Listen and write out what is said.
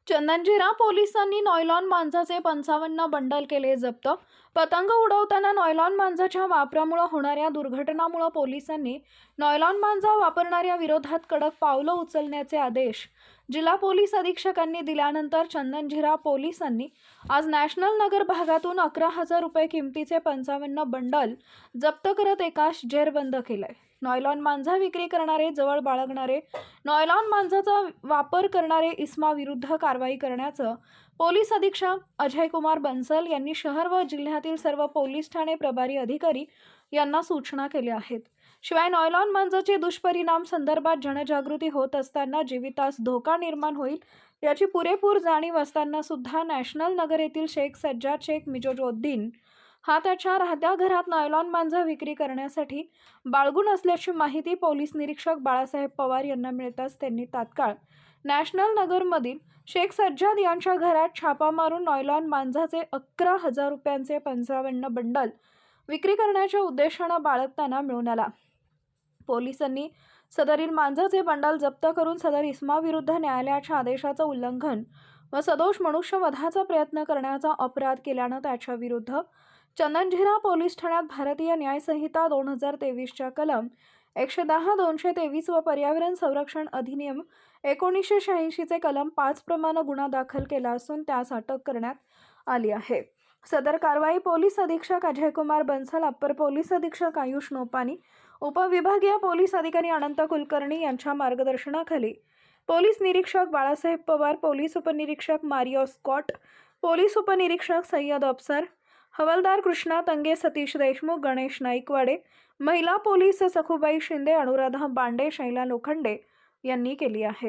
चंदनजीरा पोलिसांनी nylon मांजाचे 55 bundle केले जप्त. पतंग उडवताना नॉयलॉन मांजाच्या वापरामुळे होणाऱ्या दुर्घटनांमुळे पोलिसांनी नॉयलॉन मांजा वापरणाऱ्या विरोधात कडक पावलं उचलण्याचे आदेश जिल्हा पोलीस अधीक्षकांनी दिल्यानंतर चंदनजीरा पोलिसांनी आज नॅशनल नगर भागातून 11,000 रुपये किमतीचे 55 बंडल जप्त करत एकास जेरबंद केलंय. नॉयलॉन मांजा विक्री करणारे, जवळ बाळगणारे, नॉयलॉन मांजाचा वापर करणारे इसमाविरुद्ध कारवाई करण्याचं पोलीस अधीक्षक अजयकुमार बन्सल यांनी शहर व जिल्ह्यातील सर्व पोलीस ठाणे प्रभारी अधिकारी यांना सूचना केल्या आहेत. शिवाय नॉयलॉन मांजाचे दुष्परिणाम संदर्भात जनजागृती होत असताना जीवितास धोका निर्माण होईल याची पुरेपूर जाणीव असताना सुद्धा नॅशनल नगर येथील शेख सज्जाद शेख मिजोजउद्दीन हा त्याच्या राहत्या घरात नॉयलॉन मांजा विक्री करण्यासाठी बाळगून असल्याची माहिती पोलीस निरीक्षक बाळासाहेब पवार यांना मिळताच त्यांनी तात्काळ नॅशनल नगरमधील शेख सज्जाद यांच्या घरात छापा मारून नॉयलॉन मांजाचे 11,000 रुपयांचे 55 बंडल विक्री करण्याच्या उद्देशाने बाळगताना मिळून आला. पोलिसांनी सदरील मांजाचे बंडल जप्त करून सदर इसमाविरुद्ध न्यायालयाच्या आदेशाचं उल्लंघन व सदोष मनुष्यवधाचा प्रयत्न करण्याचा अपराध केल्यानं त्याच्या विरुद्ध चंदनजीरा पोलीस ठाण्यात भारतीय न्याय संहिता 2023च्या कलम 110, 223 व पर्यावरण संरक्षण अधिनियम 1986 चे कलम 5 प्रमाणे गुन्हा दाखल केला असून त्यास अटक करण्यात आली आहे. सदर कारवाई पोलीस अधीक्षक अजयकुमार बन्सल, अप्पर पोलीस अधीक्षक आयुष नोपानी, उपविभागीय पोलीस अधिकारी अनंत कुलकर्णी यांच्या मार्गदर्शनाखाली पोलीस निरीक्षक बाळासाहेब पवार, पोलीस उपनिरीक्षक मारिओ स्कॉट, पोलीस उपनिरीक्षक सय्यद अफसर, हवालदार कृष्णा तंगे, सतीश देशमुख, गणेश नाईकवाडे, महिला पोलीस सखुबाई शिंदे, अनुराधा बांडे, शैला लोखंडे यांनी केली आहे.